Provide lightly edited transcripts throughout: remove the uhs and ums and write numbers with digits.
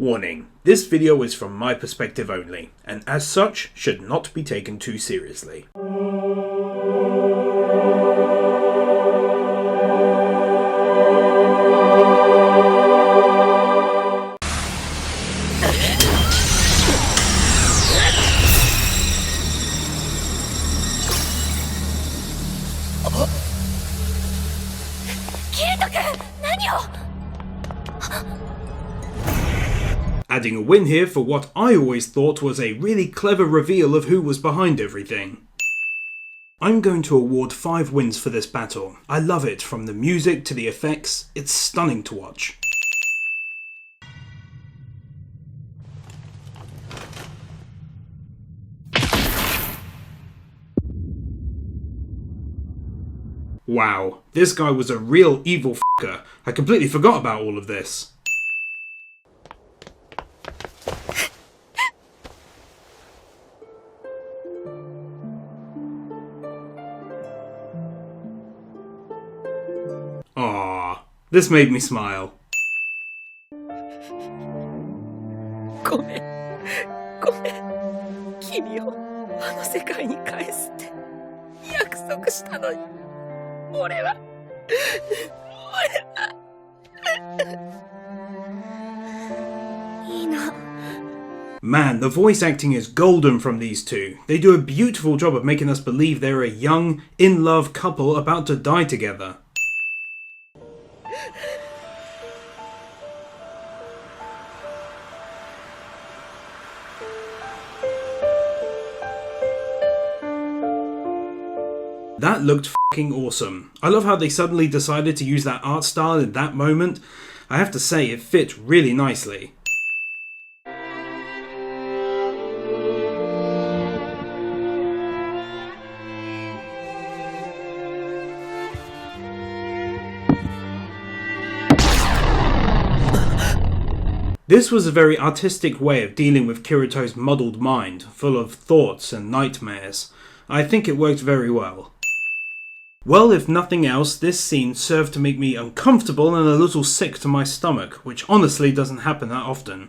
Warning, this video is from my perspective only, and as such should not be taken too seriously. Adding a win here for what I always thought was a really clever reveal of who was behind everything. I'm going to award 5 wins for this battle. I love it, from the music to the effects, it's stunning to watch. Wow, this guy was a real evil f***er. I completely forgot about all of this. Aww, this made me smile. ごめん、君をあの世界に返すって約束したのに、俺は。 Man, the voice acting is golden from these two. They do a beautiful job of making us believe they're a young, in-love couple about to die together. That looked f***ing awesome. I love how they suddenly decided to use that art style in that moment. I have to say, it fit really nicely. This was a very artistic way of dealing with Kirito's muddled mind, full of thoughts and nightmares. I think it worked very well. Well, if nothing else, this scene served to make me uncomfortable and a little sick to my stomach, which honestly doesn't happen that often.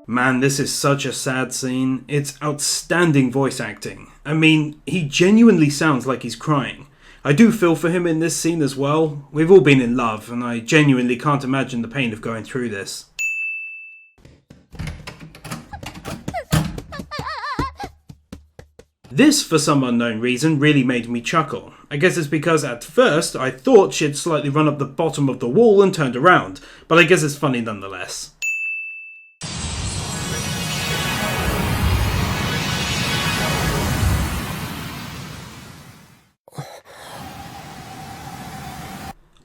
Man, this is such a sad scene. It's outstanding voice acting. I mean, he genuinely sounds like he's crying. I do feel for him in this scene as well. We've all been in love, and I genuinely can't imagine the pain of going through this. This, for some unknown reason, really made me chuckle. I guess it's because at first I thought she'd slightly run up the bottom of the wall and turned around, but I guess it's funny nonetheless.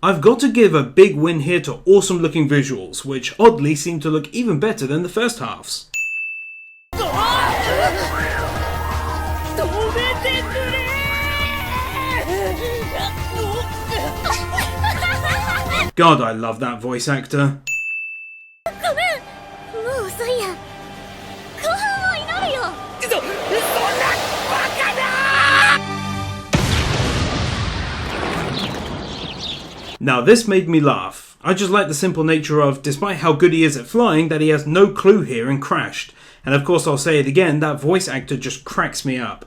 I've got to give a big win here to awesome looking visuals, which oddly seem to look even better than the first halves. God, I love that voice actor. Now this made me laugh. I just like the simple nature of, despite how good he is at flying, that he has no clue here and crashed. And of course I'll say it again, that voice actor just cracks me up.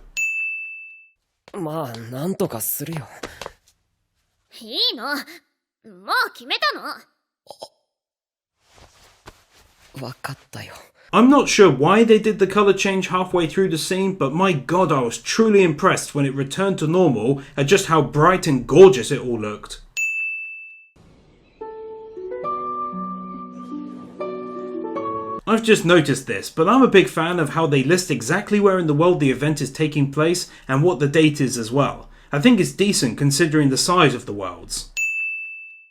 まあ、なんとかするよ。いいの。もう決めたの。わかったよ。 I'm not sure why they did the colour change halfway through the scene, but my god, I was truly impressed when it returned to normal at just how bright and gorgeous it all looked. I've just noticed this, but I'm a big fan of how they list exactly where in the world the event is taking place and what the date is as well. I think it's decent considering the size of the worlds.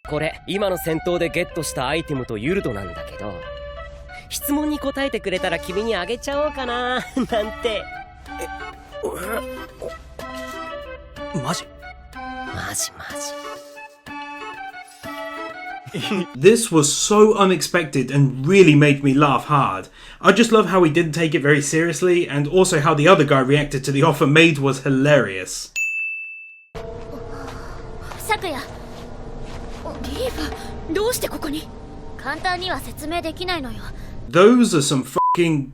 これ、今の戦闘でゲットしたアイテムとユルドなんだけど、質問に答えてくれたら君にあげちゃおうかな、なんて。マジ？マジ。This was so unexpected and really made me laugh hard. I just love how he didn't take it very seriously, and also how the other guy reacted to the offer made was hilarious. 昨夜リーフどうしてここに簡単には説明できないのよ Those are some fucking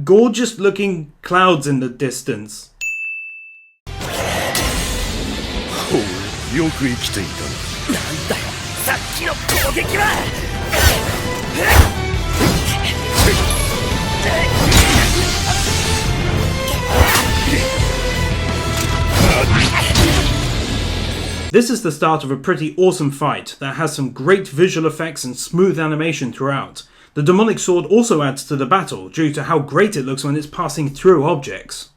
gorgeous looking clouds in the distance. よく生きていたな。なんだよさっきの攻撃は。This is the start of a pretty awesome fight that has some great visual effects and smooth animation throughout. The demonic sword also adds to the battle due to how great it looks when it's passing through objects.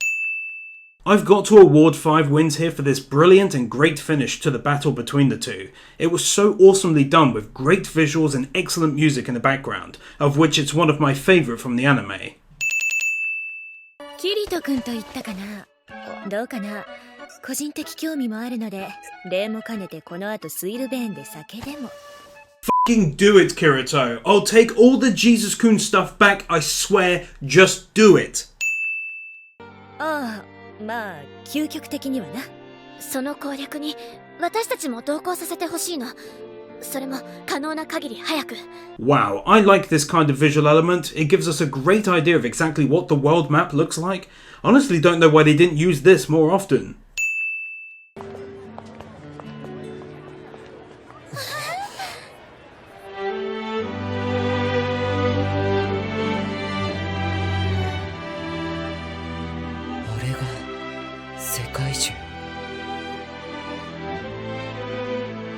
I've got to award 5 wins here for this brilliant and great finish to the battle between the two. It was so awesomely done with great visuals and excellent music in the background, of which it's one of my favourite from the anime. キリト君と言ったかな。どうかな。個人的興味もあるので、礼も兼ねてこの後スイルベーンで酒でも。Fucking do it, Kirito. I'll take all the Jesus-kun stuff back, I swear. Just do it. ああ、まあ究極的にはな。その攻略に私たちも同行させてほしいのそれも可能な限り早く Wow, I like this kind of visual element. It gives us a great idea of exactly what the world map looks like. Honestly, don't know why they didn't use this more often.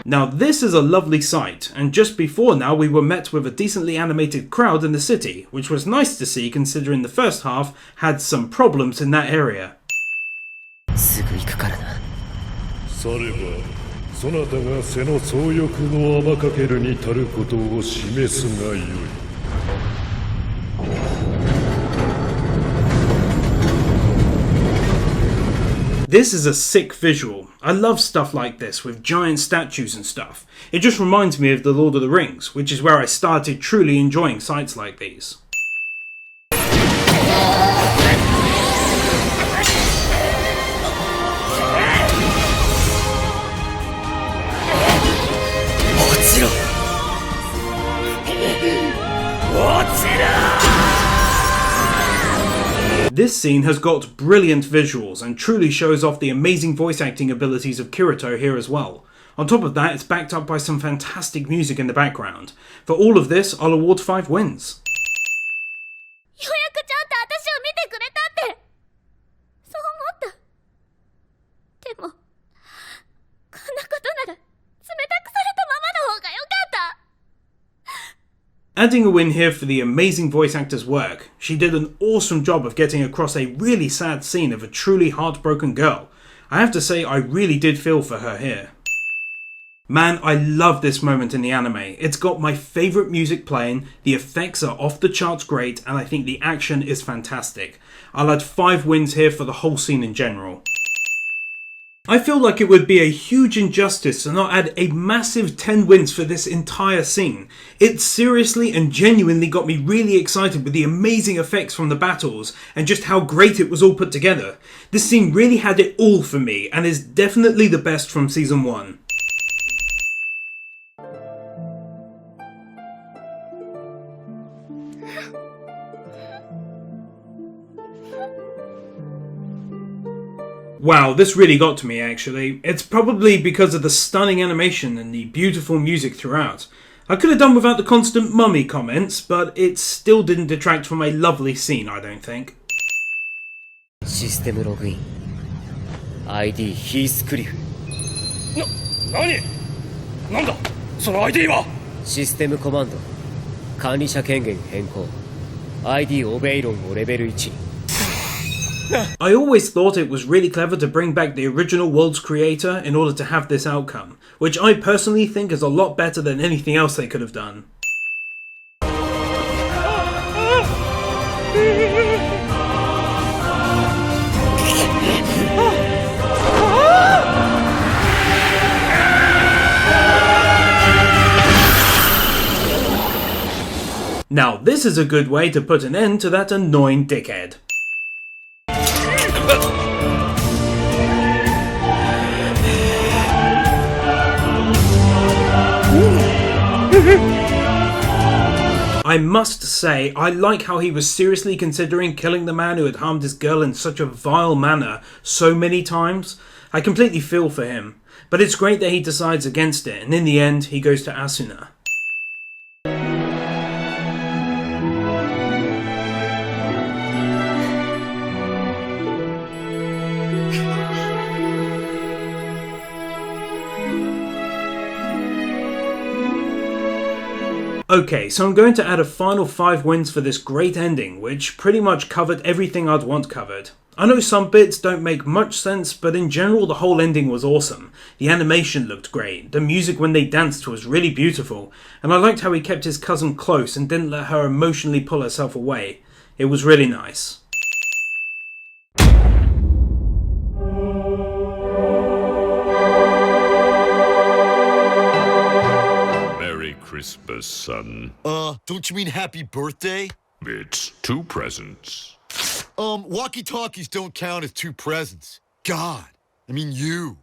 Now this is a lovely sight, and just before now we were met with a decently animated crowd in the city, which was nice to see considering the first half had some problems in that area. すぐ行くからな。されば、そなたが背の総翼の天かけるに足ることを示すがよい。This is a sick visual. I love stuff like this with giant statues and stuff. It just reminds me of The Lord of the Rings, which is where I started truly enjoying sights like these. This scene has got brilliant visuals and truly shows off the amazing voice acting abilities of Kirito here as well. On top of that, it's backed up by some fantastic music in the background. For all of this, I'll award 5 wins. ようやくちゃんと私を見てくれたってそう思ったでもこんなことなら冷たくされたままの方がよかった Adding a win here for the amazing voice actor's work. She did an awesome job of getting across a really sad scene of a truly heartbroken girl. I have to say I really did feel for her here. Man, I love this moment in the anime. It's got my favourite music playing, the effects are off the charts great, and I think the action is fantastic. I'll add 5 wins here for the whole scene in general. I feel like it would be a huge injustice to not add a massive 10 wins for this entire scene. It seriously and genuinely got me really excited with the amazing effects from the battles and just how great it was all put together. This scene really had it all for me and is definitely the best from season 1. Wow, this really got to me actually. It's probably because of the stunning animation and the beautiful music throughout. I could have done without the constant mummy comments, but it still didn't detract from a lovely scene, I don't think. システムログイン ID ヒースクリフなんだその ID はシステムコマンド管理者権限変更 ID オベイロンをレベル1に I always thought it was really clever to bring back the original world's creator in order to have this outcome, which I personally think is a lot better than anything else they could have done. Now this is a good way to put an end to that annoying dickhead. I must say, I like how he was seriously considering killing the man who had harmed his girl in such a vile manner so many times. I completely feel for him, but it's great that he decides against it, and in the end, he goes to Asuna. Okay, so I'm going to add a final 5 wins for this great ending, which pretty much covered everything I'd want covered. I know some bits don't make much sense, but in general the whole ending was awesome. The animation looked great, the music when they danced was really beautiful, and I liked how he kept his cousin close and didn't let her emotionally pull herself away. It was really nice. Christmas, son. Don't you mean happy birthday? It's 2 presents. Walkie-talkies don't count as 2 presents. God, I mean you.